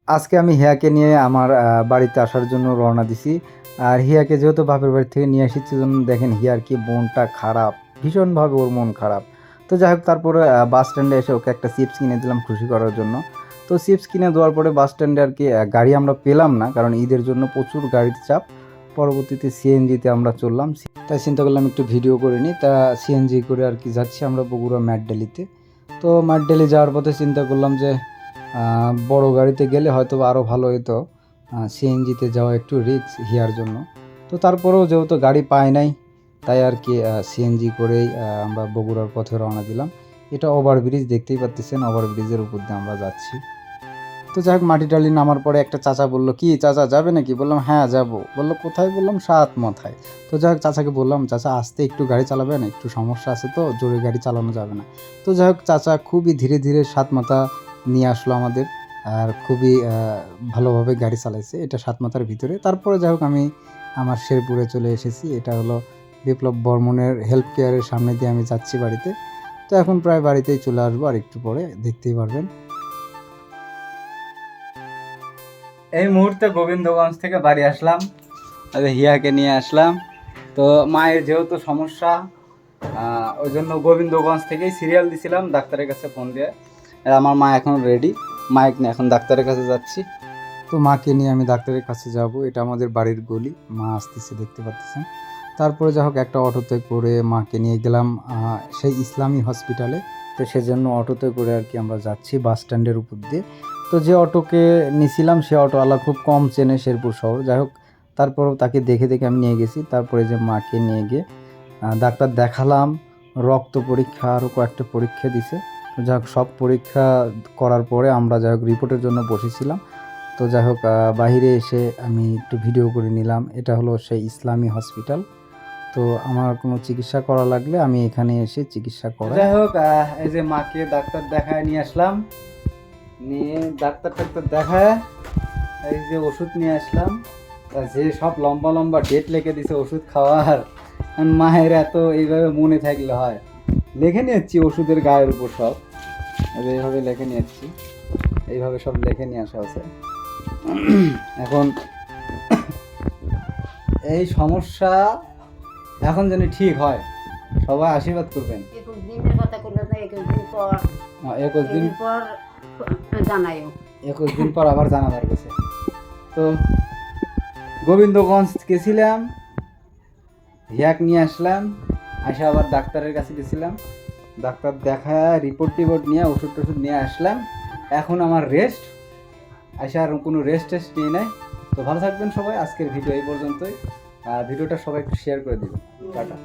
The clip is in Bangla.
আজকে আমি হিয়াকে নিয়ে আমার বাড়িতে আসার জন্য রওনা দিছি। আর হিয়াকে যেহেতু বাপের বাড়ি থেকে নিয়ে এসেছি জন্য দেখেন হিয়ার কি মনটা খারাপ, ভীষণভাবে ওর মন খারাপ। তো যাই হোক তারপরে বাস স্ট্যান্ডে এসে ওকে একটা চিপস কিনে দিলাম খুশি করার জন্য। তো চিপস কিনে দেওয়ার পরে বাস স্ট্যান্ডে আর কি গাড়ি আমরা পেলাম না, কারণ ঈদের জন্য প্রচুর গাড়ির চাপ। পরবর্তীতে সিএনজিতে আমরা চললাম, তাই চিন্তা করলাম একটু ভিডিও করে নিই। তা সিএনজি করে আর কি যাচ্ছি আমরা বগুড়া ম্যাটডেলিতে। তো ম্যাটডেলি যাওয়ার পথে চিন্তা করলাম যে বড় গাড়িতে গেলে হয়তো আরও ভালো হতো, সিএনজিতে যাওয়া একটু রিস্ক হিয়ার জন্য। তো তারপরেও যেহেতু গাড়ি পাই নাই, তাই আর কি সিএনজি করেই আমরা বগুড়ার পথে রওনা দিলাম। এটা ওভারব্রিজ, দেখতেই পাচ্ছেন ওভারব্রিজের উপর দিয়ে আমরা যাচ্ছি। তো যাই হোক মাটিটালি নামার পরে একটা চাচা বললো, কি চাচা যাবে নাকি? বললাম হ্যাঁ যাবো। বললো কোথায়? বললাম সাত মাথায়। তো যাই হোক চাচাকে বললাম, চাচা আসতে একটু গাড়ি চালাবেন, একটু সমস্যা আছে তো জোরে গাড়ি চালানো যাবে না। তো যাই হোক চাচা খুবই ধীরে ধীরে সাত মাথা নিয়ে আসলো আমাদের, আর খুবই ভালোভাবে গাড়ি চালাইছে এটা সাত মাথার ভিতরে। তারপরে যাই হোক আমি আমার শেরপুরে চলে এসেছি। এটা হলো বিপ্লব বর্মনের হেলথ কেয়ারের সামনে দিয়ে আমি যাচ্ছি বাড়িতে। তো এখন প্রায় বাড়িতেই চলে আসবো, আর একটু পরে দেখতেই পারবেন। এই মুহূর্তে গোবিন্দগঞ্জ থেকে বাড়ি আসলাম, হিয়াকে নিয়ে আসলাম। তো মায়ের যেহেতু সমস্যা, ওই জন্য গোবিন্দগঞ্জ থেকেই সিরিয়াল দিছিলাম ডাক্তারের কাছে ফোন দিয়ে। আর আমার মা এখন রেডি, মাকে নিয়ে এখন ডাক্তারের কাছে যাচ্ছি। তো মাকে নিয়ে আমি ডাক্তারের কাছে যাব, এটা আমাদের বাড়ির গলি, মা আসতেছে দেখতে পাচ্ছেন। তারপরে যা হোক একটা অটোতে করে মাকে নিয়ে গেলাম সেই ইসলামী হসপিটালে। তো সেজন্য অটোতে করে আর কি আমরা যাচ্ছি বাস স্ট্যান্ডের উপর দিয়ে। তো যে অটোকে নিয়েছিলাম সে অটোওয়ালা খুব কম চেনে শেরপুর শহর। যাই হোক তারপরও তাকে দেখে দেখে আমি নিয়ে গেছি। তারপরে যে মাকে নিয়ে গিয়ে ডাক্তার দেখালাম, রক্ত পরীক্ষা আরও কয়েকটা পরীক্ষা দিছে। তো যাই হোক সব পরীক্ষা করার পরে আমরা যাই হোক রিপোর্টের জন্য বসেছিলাম। তো যাই হোক বাহিরে এসে আমি একটু ভিডিও করে নিলাম। এটা হলো সেই ইসলামী হসপিটাল। তো আমার কোনো চিকিৎসা করা লাগলে আমি এখানে এসে চিকিৎসা করাই। যাই হোক এই যে মাকে ডাক্তার দেখায় নিয়ে আসলাম, নিয়ে ডাক্তার দেখায় এই যে ওষুধ নিয়ে আসলাম। যে সব লম্বা লম্বা ডেট লিখে দিছে ওষুধ খাওয়ার, মায়ের এত এইভাবে মনে থাকলে হয়। লিখে নিয়েছি ওষুধের গায়ের উপর সব, এইভাবে লিখে নিয়েছি, এইভাবে সব লিখে নিয়ে আসা আছে। এখন এই সমস্যা এখন যেন ঠিক হয়, সবাই আশীর্বাদ করবেন। 21 দিনের কথা কইলো না, 21 দিন পর 21 দিন পর জানাইও। 21 দিন পর আবার জানাবার কাছে। তো গোবিন্দগঞ্জ গেছিলাম, হিয়াক নিয়ে আসলাম, আসে আবার ডাক্তারের কাছে গেছিলাম, ডাক্তার দেখায় রিপোর্ট নিয়ে ওষুধ টষুধ নিয়ে আসলাম। এখন আমার রেস্ট, আসে আর কোনো রেস্ট টেস্ট নিয়ে নাই। তো ভালো থাকবেন সবাই, আজকের ভিডিও এই পর্যন্তই। ভিডিওটা সবাই একটু শেয়ার করে দিবেন। টাটা।